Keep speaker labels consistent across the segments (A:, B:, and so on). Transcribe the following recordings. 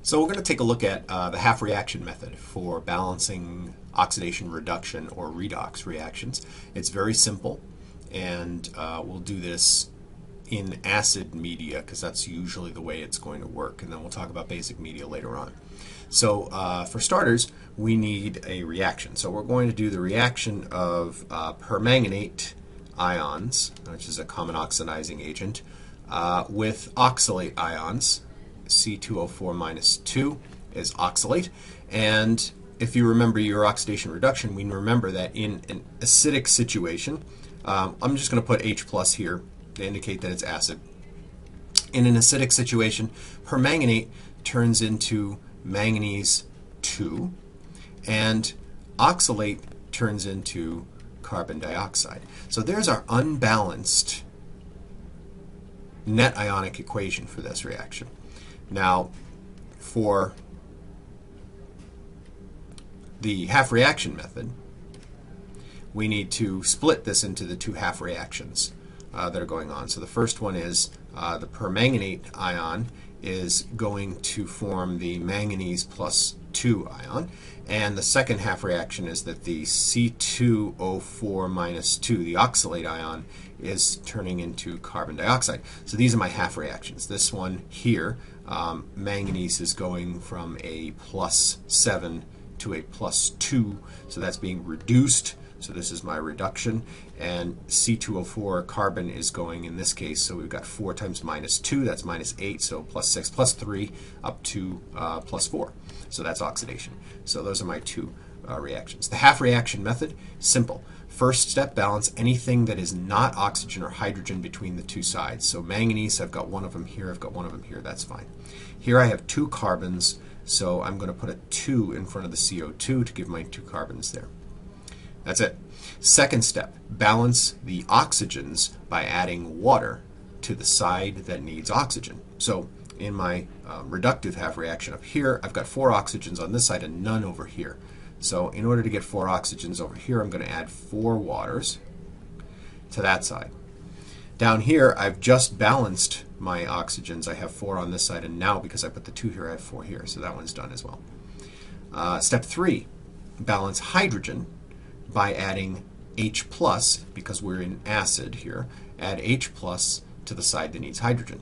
A: So we're going to take a look at the half reaction method for balancing oxidation reduction or redox reactions. It's very simple, and we'll do this in acid media because that's usually the way it's going to work, and then we'll talk about basic media later on. So for starters, we need a reaction. So we're going to do the reaction of permanganate ions, which is a common oxidizing agent, with oxalate ions. C2O4 minus 2 is oxalate, and if you remember your oxidation reduction, we remember that in an acidic situation, I'm just going to put H plus here to indicate that it's acid. In an acidic situation, permanganate turns into manganese 2, and oxalate turns into carbon dioxide. So there's our unbalanced net ionic equation for this reaction. Now, for the half reaction method, we need to split this into the two half reactions that are going on. So the first one is the permanganate ion is going to form the manganese plus 2 ion, and the second half reaction is that the C2O4 minus 2, the oxalate ion, is turning into carbon dioxide. So these are my half reactions. This one here, manganese is going from a plus 7 to a plus 2, so that's being reduced. So this is my reduction, and C2O4 carbon is going in this case, so we've got 4 times minus 2, that's minus 8, so plus 6 plus 3 up to plus 4. So that's oxidation. So those are my two reactions. The half reaction method, simple. First step, balance anything that is not oxygen or hydrogen between the two sides. So manganese, I've got one of them here, I've got one of them here, that's fine. Here I have 2 carbons, so I'm going to put a 2 in front of the CO2 to give my 2 carbons there. That's it. Second step, balance the oxygens by adding water to the side that needs oxygen. So in my reductive half reaction up here, I've got 4 oxygens on this side and none over here. So in order to get 4 oxygens over here, I'm going to add 4 waters to that side. Down here, I've just balanced my oxygens. I have 4 on this side, and now because I put the 2 here, I have 4 here. So that one's done as well. Step 3, balance hydrogen by adding H plus, because we're in acid here, add H plus to the side that needs hydrogen.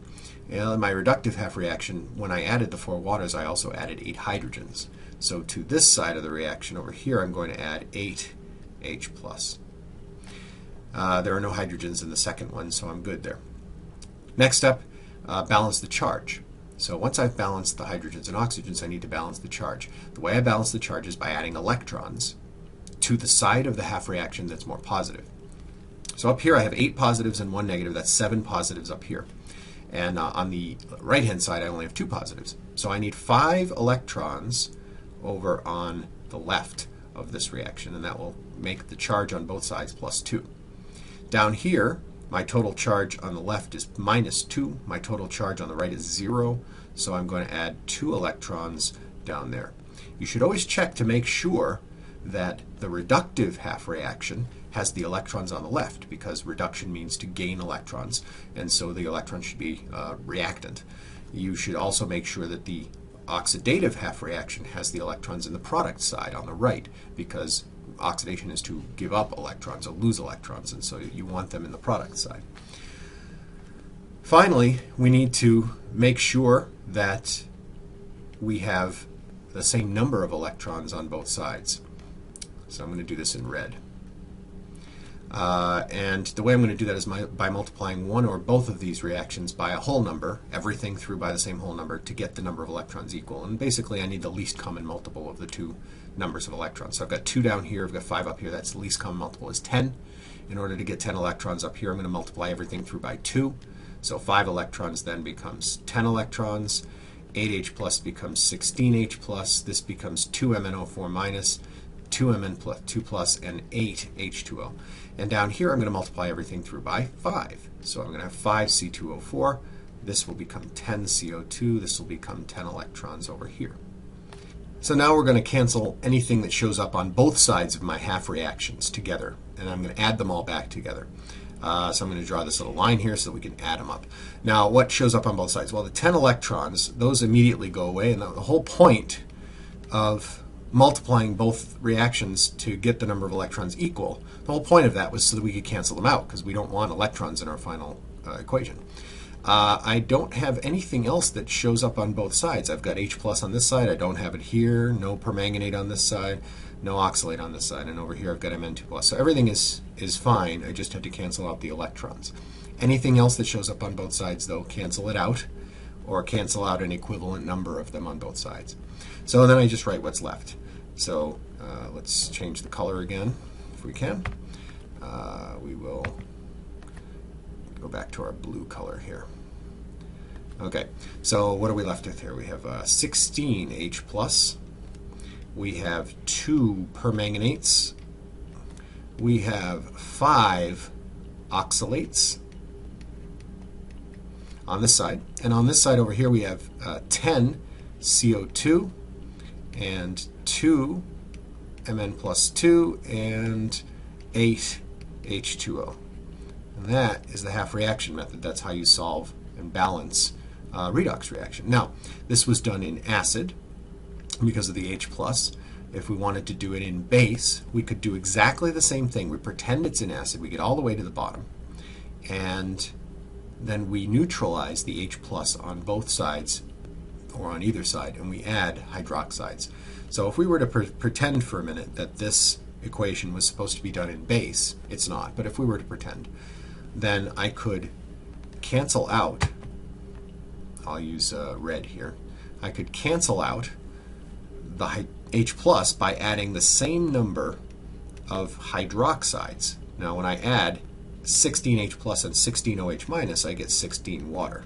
A: In my reductive half reaction, when I added the 4 waters, I also added 8 hydrogens. So to this side of the reaction over here, I'm going to add 8 H plus. There are no hydrogens in the second one, so I'm good there. Next step, balance the charge. So once I've balanced the hydrogens and oxygens, I need to balance the charge. The way I balance the charge is by adding electrons to the side of the half reaction that's more positive. So up here I have 8 positives and 1 negative. That's 7 positives up here. And on the right-hand side I only have 2 positives. So I need 5 electrons over on the left of this reaction, and that will make the charge on both sides plus 2. Down here, my total charge on the left is minus 2. My total charge on the right is 0. So I'm going to add 2 electrons down there. You should always check to make sure that the reductive half reaction has the electrons on the left, because reduction means to gain electrons, and so the electron should be reactant. You should also make sure that the oxidative half reaction has the electrons in the product side on the right, because oxidation is to give up electrons or lose electrons, and so you want them in the product side. Finally, we need to make sure that we have the same number of electrons on both sides. So I'm going to do this in red. And the way I'm going to do that is by multiplying one or both of these reactions by a whole number, everything through by the same whole number, to get the number of electrons equal. And basically I need the least common multiple of the 2 numbers of electrons. So I've got 2 down here, I've got 5 up here, that's the least common multiple is 10. In order to get 10 electrons up here, I'm going to multiply everything through by 2. So 5 electrons then becomes 10 electrons, 8H plus becomes 16H plus, this becomes 2MnO4 minus, 2Mn plus 2 plus, and 8 H2O. And down here I'm going to multiply everything through by 5. So I'm going to have 5 C2O4. This will become 10 CO2. This will become 10 electrons over here. So now we're going to cancel anything that shows up on both sides of my half reactions together, and I'm going to add them all back together. So I'm going to draw this little line here so that we can add them up. Now, what shows up on both sides? Well, the 10 electrons, those immediately go away, and the whole point of multiplying both reactions to get the number of electrons equal, the whole point of that was so that we could cancel them out, because we don't want electrons in our final equation. I don't have anything else that shows up on both sides. I've got H plus on this side, I don't have it here, no permanganate on this side, no oxalate on this side, and over here I've got Mn2 plus. So everything is fine, I just had to cancel out the electrons. Anything else that shows up on both sides, though, cancel it out, or cancel out an equivalent number of them on both sides. So then I just write what's left. So let's change the color again, if we can. We will go back to our blue color here. Okay, so what are we left with here? We have 16 H plus. We have 2 permanganates. We have 5 oxalates on this side. And on this side over here we have 10 CO2 and 2 Mn plus 2 and 8 H2O. And that is the half reaction method. That's how you solve and balance redox reaction. Now, this was done in acid because of the H plus. If we wanted to do it in base, we could do exactly the same thing. We pretend it's in acid, we get all the way to the bottom, and then we neutralize the H plus on both sides, or on either side, and we add hydroxides. So if we were to pretend for a minute that this equation was supposed to be done in base, it's not, but if we were to pretend, then I could cancel out, I'll use red here, I could cancel out the H plus by adding the same number of hydroxides. Now when I add 16 H plus and 16 OH minus, I get 16 water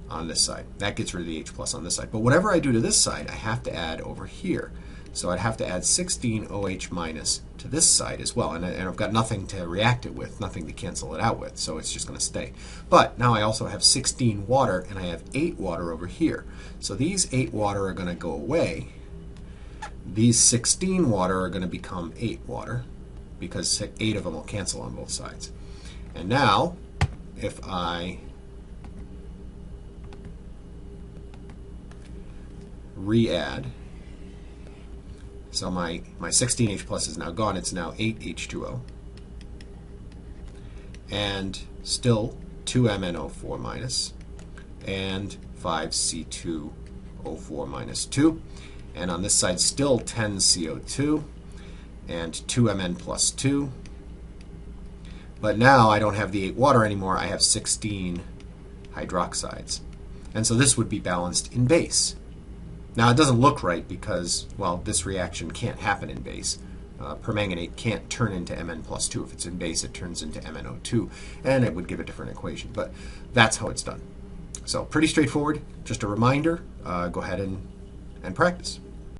A: on this side. That gets rid of the H plus on this side. But whatever I do to this side, I have to add over here. So I'd have to add 16 OH minus to this side as well. And I've got nothing to react it with, nothing to cancel it out with, so it's just going to stay. But now I also have 16 water, and I have 8 water over here. So these 8 water are going to go away. These 16 water are going to become 8 water, because 8 of them will cancel on both sides. And now, if I re-add, so my 16H plus is now gone, it's now 8H2O, and still 2MnO4 minus, and 5C2O4 minus 2, and on this side still 10 CO2, and 2Mn plus 2. But now I don't have the 8 water anymore, I have 16 hydroxides. And so this would be balanced in base. Now it doesn't look right because, well, this reaction can't happen in base. Permanganate can't turn into Mn plus 2. If it's in base, it turns into MnO2, and it would give a different equation. But that's how it's done. So pretty straightforward. Just a reminder, go ahead and practice.